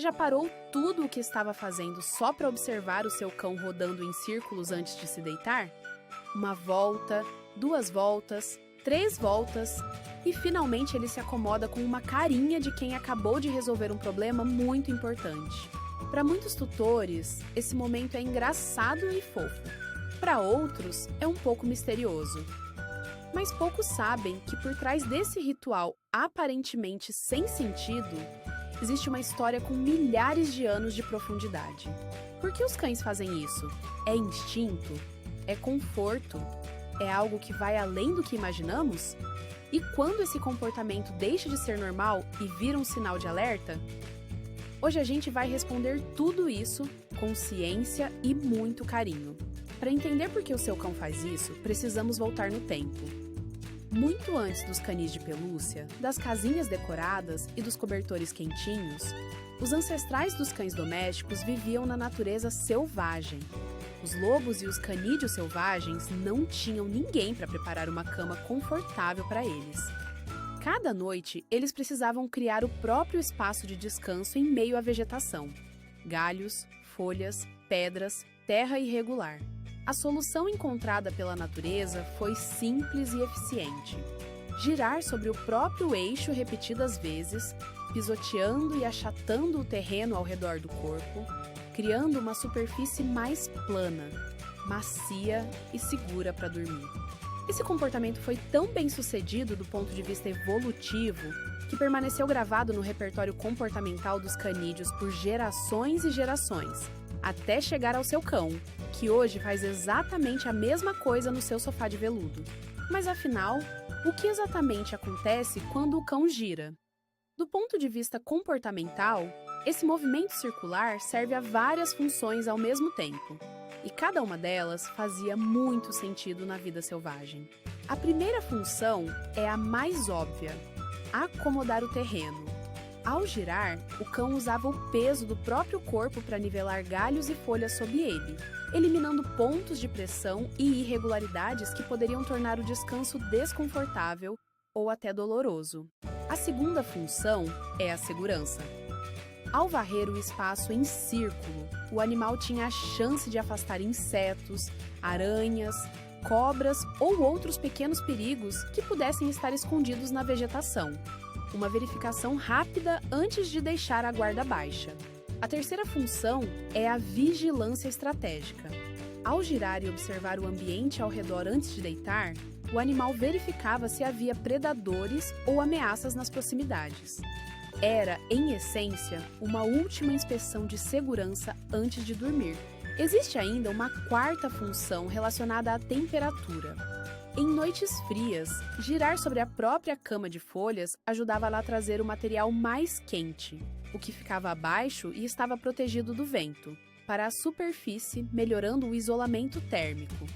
já parou tudo o que estava fazendo só para observar o seu cão rodando em círculos antes de se deitar? Uma volta, 2 voltas, 3 voltas e finalmente ele se acomoda com uma carinha de quem acabou de resolver um problema muito importante. Para muitos tutores, esse momento é engraçado e fofo. Para outros, é um pouco misterioso. Mas poucos sabem que por trás desse ritual aparentemente sem sentido, existe uma história com milhares de anos de profundidade. Por que os cães fazem isso? É instinto? É conforto? É algo que vai além do que imaginamos? E quando esse comportamento deixa de ser normal e vira um sinal de alerta? Hoje a gente vai responder tudo isso com ciência e muito carinho. Para entender por que o seu cão faz isso, precisamos voltar no tempo. Muito antes dos canis de pelúcia, das casinhas decoradas e dos cobertores quentinhos, os ancestrais dos cães domésticos viviam na natureza selvagem. Os lobos e os canídeos selvagens não tinham ninguém para preparar uma cama confortável para eles. Cada noite, eles precisavam criar o próprio espaço de descanso em meio à vegetação. Galhos, folhas, pedras, terra irregular. A solução encontrada pela natureza foi simples e eficiente. Girar sobre o próprio eixo repetidas vezes, pisoteando e achatando o terreno ao redor do corpo, criando uma superfície mais plana, macia e segura para dormir. Esse comportamento foi tão bem sucedido do ponto de vista evolutivo que permaneceu gravado no repertório comportamental dos canídeos por gerações e gerações, até chegar ao seu cão, que hoje faz exatamente a mesma coisa no seu sofá de veludo. Mas afinal, o que exatamente acontece quando o cão gira? Do ponto de vista comportamental, esse movimento circular serve a várias funções ao mesmo tempo, e cada uma delas fazia muito sentido na vida selvagem. A primeira função é a mais óbvia: acomodar o terreno. Ao girar, o cão usava o peso do próprio corpo para nivelar galhos e folhas sob ele, eliminando pontos de pressão e irregularidades que poderiam tornar o descanso desconfortável ou até doloroso. A segunda função é a segurança. Ao varrer o espaço em círculo, o animal tinha a chance de afastar insetos, aranhas, cobras ou outros pequenos perigos que pudessem estar escondidos na vegetação. Uma verificação rápida antes de deixar a guarda baixa. A terceira função é a vigilância estratégica. Ao girar e observar o ambiente ao redor antes de deitar, o animal verificava se havia predadores ou ameaças nas proximidades. Era, em essência, uma última inspeção de segurança antes de dormir. Existe ainda uma quarta função relacionada à temperatura. Em noites frias, girar sobre a própria cama de folhas ajudava a trazer o material mais quente, o que ficava abaixo e estava protegido do vento, para a superfície, melhorando o isolamento térmico.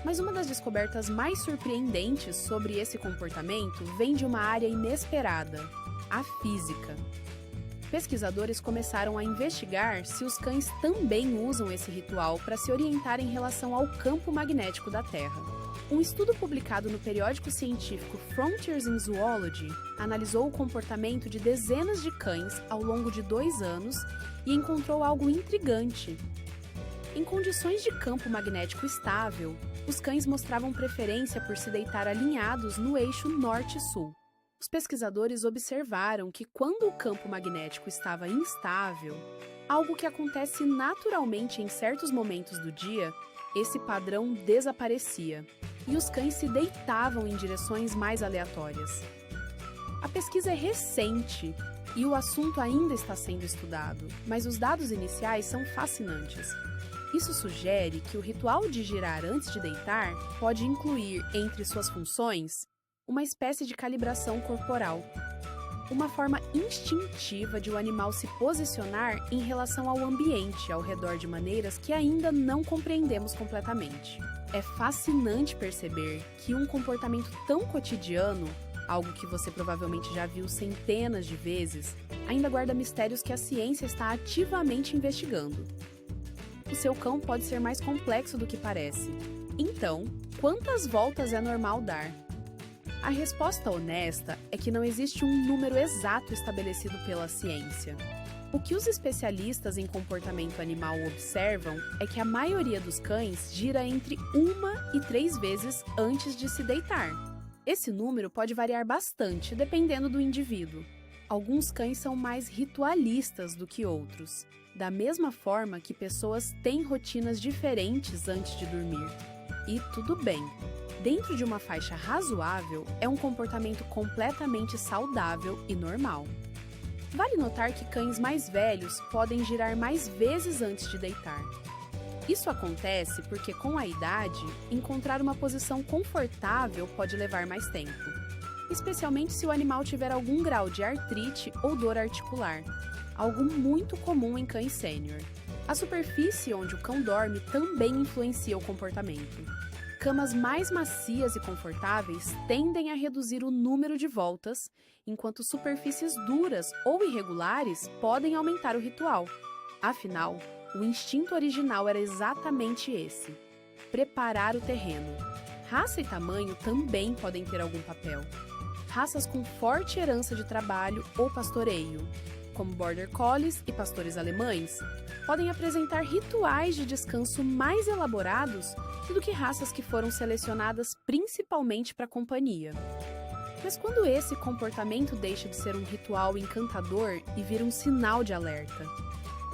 Mas uma das descobertas mais surpreendentes sobre esse comportamento vem de uma área inesperada: a física. Pesquisadores começaram a investigar se os cães também usam esse ritual para se orientar em relação ao campo magnético da Terra. Um estudo publicado no periódico científico Frontiers in Zoology analisou o comportamento de dezenas de cães ao longo de 2 anos e encontrou algo intrigante. Em condições de campo magnético estável, os cães mostravam preferência por se deitar alinhados no eixo norte-sul. Os pesquisadores observaram que quando o campo magnético estava instável, algo que acontece naturalmente em certos momentos do dia, esse padrão desaparecia e os cães se deitavam em direções mais aleatórias. A pesquisa é recente e o assunto ainda está sendo estudado, mas os dados iniciais são fascinantes. Isso sugere que o ritual de girar antes de deitar pode incluir, entre suas funções, uma espécie de calibração corporal, uma forma instintiva de o animal se posicionar em relação ao ambiente ao redor de maneiras que ainda não compreendemos completamente. É fascinante perceber que um comportamento tão cotidiano, algo que você provavelmente já viu centenas de vezes, ainda guarda mistérios que a ciência está ativamente investigando. O seu cão pode ser mais complexo do que parece. Então, quantas voltas é normal dar? A resposta honesta é que não existe um número exato estabelecido pela ciência. O que os especialistas em comportamento animal observam é que a maioria dos cães gira entre 1 e 3 vezes antes de se deitar. Esse número pode variar bastante dependendo do indivíduo. Alguns cães são mais ritualistas do que outros, da mesma forma que pessoas têm rotinas diferentes antes de dormir. E tudo bem. Dentro de uma faixa razoável, é um comportamento completamente saudável e normal. Vale notar que cães mais velhos podem girar mais vezes antes de deitar. Isso acontece porque, com a idade, encontrar uma posição confortável pode levar mais tempo, especialmente se o animal tiver algum grau de artrite ou dor articular, algo muito comum em cães sênior. A superfície onde o cão dorme também influencia o comportamento. Camas mais macias e confortáveis tendem a reduzir o número de voltas, enquanto superfícies duras ou irregulares podem aumentar o ritual. Afinal, o instinto original era exatamente esse: preparar o terreno. Raça e tamanho também podem ter algum papel. Raças com forte herança de trabalho ou pastoreio, como Border Collies e pastores alemães, podem apresentar rituais de descanso mais elaborados do que raças que foram selecionadas principalmente para companhia. Mas quando esse comportamento deixa de ser um ritual encantador e vira um sinal de alerta?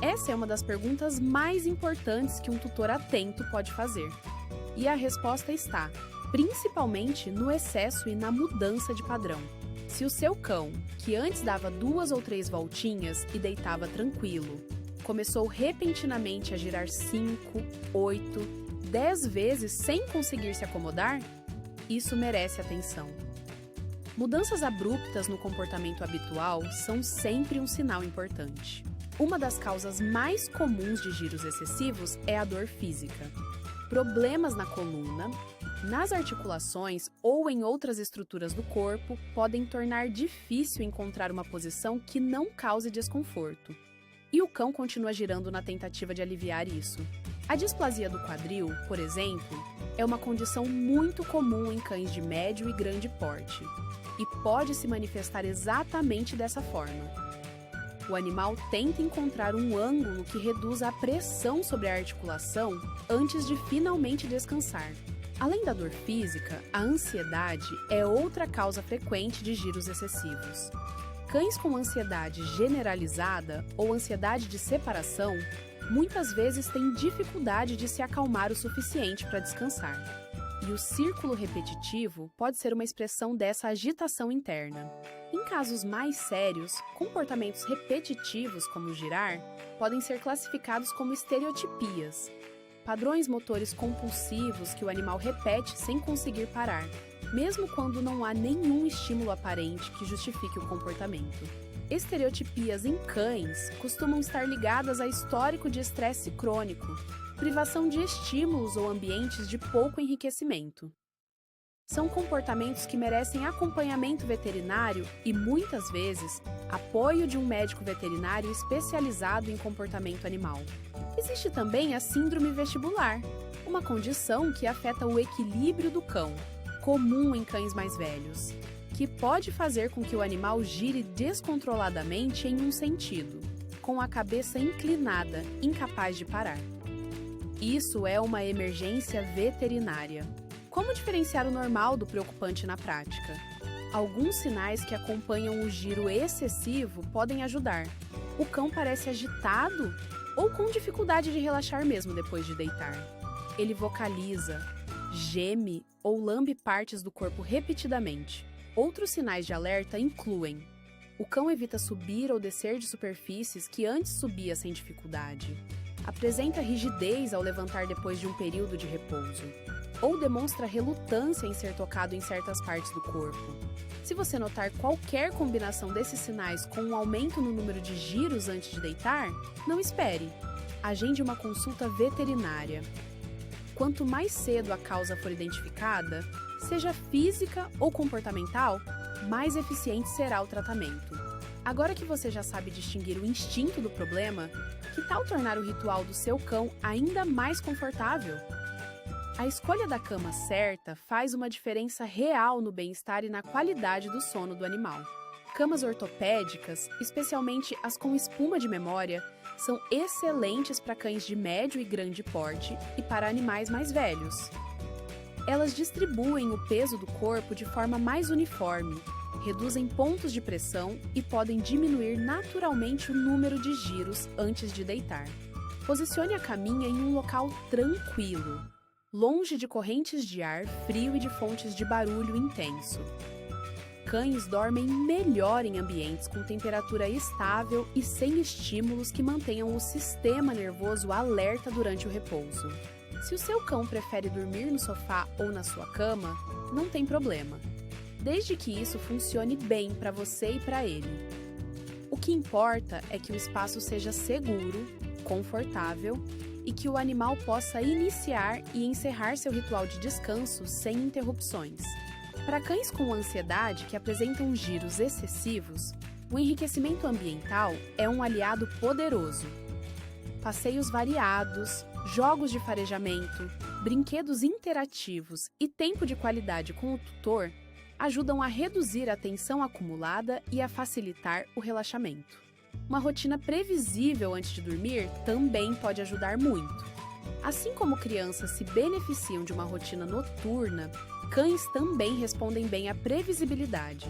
Essa é uma das perguntas mais importantes que um tutor atento pode fazer. E a resposta está, principalmente, no excesso e na mudança de padrão. Se o seu cão, que antes dava 2 ou 3 voltinhas e deitava tranquilo, começou repentinamente a girar 5, 8, 10 vezes sem conseguir se acomodar, isso merece atenção. Mudanças abruptas no comportamento habitual são sempre um sinal importante. Uma das causas mais comuns de giros excessivos é a dor física. Problemas na coluna, nas articulações ou em outras estruturas do corpo podem tornar difícil encontrar uma posição que não cause desconforto. E o cão continua girando na tentativa de aliviar isso. A displasia do quadril, por exemplo, é uma condição muito comum em cães de médio e grande porte, e pode se manifestar exatamente dessa forma. O animal tenta encontrar um ângulo que reduza a pressão sobre a articulação antes de finalmente descansar. Além da dor física, a ansiedade é outra causa frequente de giros excessivos. Cães com ansiedade generalizada ou ansiedade de separação muitas vezes têm dificuldade de se acalmar o suficiente para descansar. E o círculo repetitivo pode ser uma expressão dessa agitação interna. Em casos mais sérios, comportamentos repetitivos, como girar, podem ser classificados como estereotipias, padrões motores compulsivos que o animal repete sem conseguir parar, mesmo quando não há nenhum estímulo aparente que justifique o comportamento. Estereotipias em cães costumam estar ligadas a histórico de estresse crônico, privação de estímulos ou ambientes de pouco enriquecimento. São comportamentos que merecem acompanhamento veterinário e, muitas vezes, apoio de um médico veterinário especializado em comportamento animal. Existe também a síndrome vestibular, uma condição que afeta o equilíbrio do cão, comum em cães mais velhos, que pode fazer com que o animal gire descontroladamente em um sentido, com a cabeça inclinada, incapaz de parar. Isso é uma emergência veterinária. Como diferenciar o normal do preocupante na prática? Alguns sinais que acompanham o giro excessivo podem ajudar. O cão parece agitado ou com dificuldade de relaxar mesmo depois de deitar. Ele vocaliza, geme ou lambe partes do corpo repetidamente. Outros sinais de alerta incluem: o cão evita subir ou descer de superfícies que antes subia sem dificuldade. Apresenta rigidez ao levantar depois de um período de repouso. Ou demonstra relutância em ser tocado em certas partes do corpo. Se você notar qualquer combinação desses sinais com um aumento no número de giros antes de deitar, não espere. Agende uma consulta veterinária. Quanto mais cedo a causa for identificada, seja física ou comportamental, mais eficiente será o tratamento. Agora que você já sabe distinguir o instinto do problema, que tal tornar o ritual do seu cão ainda mais confortável? A escolha da cama certa faz uma diferença real no bem-estar e na qualidade do sono do animal. Camas ortopédicas, especialmente as com espuma de memória, são excelentes para cães de médio e grande porte e para animais mais velhos. Elas distribuem o peso do corpo de forma mais uniforme, reduzem pontos de pressão e podem diminuir naturalmente o número de giros antes de deitar. Posicione a caminha em um local tranquilo, longe de correntes de ar frio e de fontes de barulho intenso. Cães dormem melhor em ambientes com temperatura estável e sem estímulos que mantenham o sistema nervoso alerta durante o repouso. Se o seu cão prefere dormir no sofá ou na sua cama, não tem problema, desde que isso funcione bem para você e para ele. O que importa é que o espaço seja seguro, confortável e que o animal possa iniciar e encerrar seu ritual de descanso sem interrupções. Para cães com ansiedade que apresentam giros excessivos, o enriquecimento ambiental é um aliado poderoso. Passeios variados, jogos de farejamento, brinquedos interativos e tempo de qualidade com o tutor ajudam a reduzir a tensão acumulada e a facilitar o relaxamento. Uma rotina previsível antes de dormir também pode ajudar muito. Assim como crianças se beneficiam de uma rotina noturna, cães também respondem bem à previsibilidade.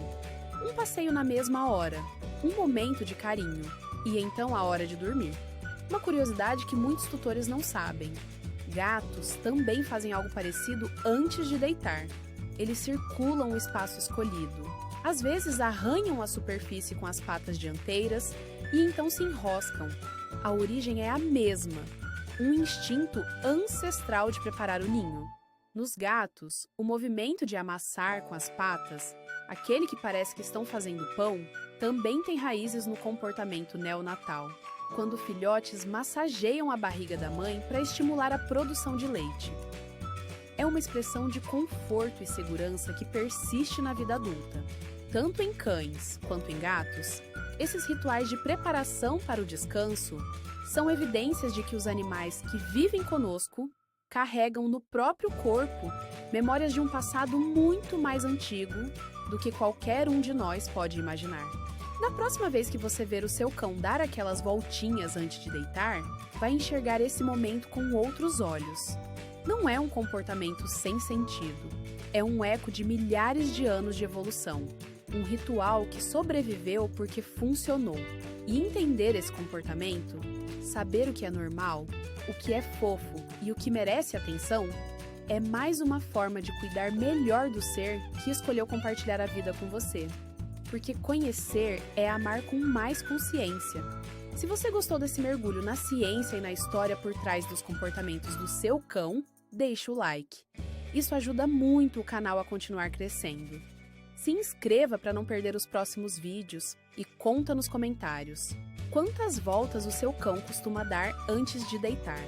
Um passeio na mesma hora, um momento de carinho, e então a hora de dormir. Uma curiosidade que muitos tutores não sabem: gatos também fazem algo parecido antes de deitar. Eles circulam o espaço escolhido. Às vezes arranham a superfície com as patas dianteiras e então se enroscam. A origem é a mesma, um instinto ancestral de preparar o ninho. Nos gatos, o movimento de amassar com as patas, aquele que parece que estão fazendo pão, também tem raízes no comportamento neonatal, quando filhotes massageiam a barriga da mãe para estimular a produção de leite. É uma expressão de conforto e segurança que persiste na vida adulta. Tanto em cães quanto em gatos, esses rituais de preparação para o descanso são evidências de que os animais que vivem conosco carregam no próprio corpo memórias de um passado muito mais antigo do que qualquer um de nós pode imaginar. Na próxima vez que você ver o seu cão dar aquelas voltinhas antes de deitar, vai enxergar esse momento com outros olhos. Não é um comportamento sem sentido, é um eco de milhares de anos de evolução, um ritual que sobreviveu porque funcionou. E entender esse comportamento, saber o que é normal, o que é fofo e o que merece atenção, é mais uma forma de cuidar melhor do ser que escolheu compartilhar a vida com você. Porque conhecer é amar com mais consciência. Se você gostou desse mergulho na ciência e na história por trás dos comportamentos do seu cão, deixe o like. Isso ajuda muito o canal a continuar crescendo. Se inscreva para não perder os próximos vídeos e conta nos comentários quantas voltas o seu cão costuma dar antes de deitar.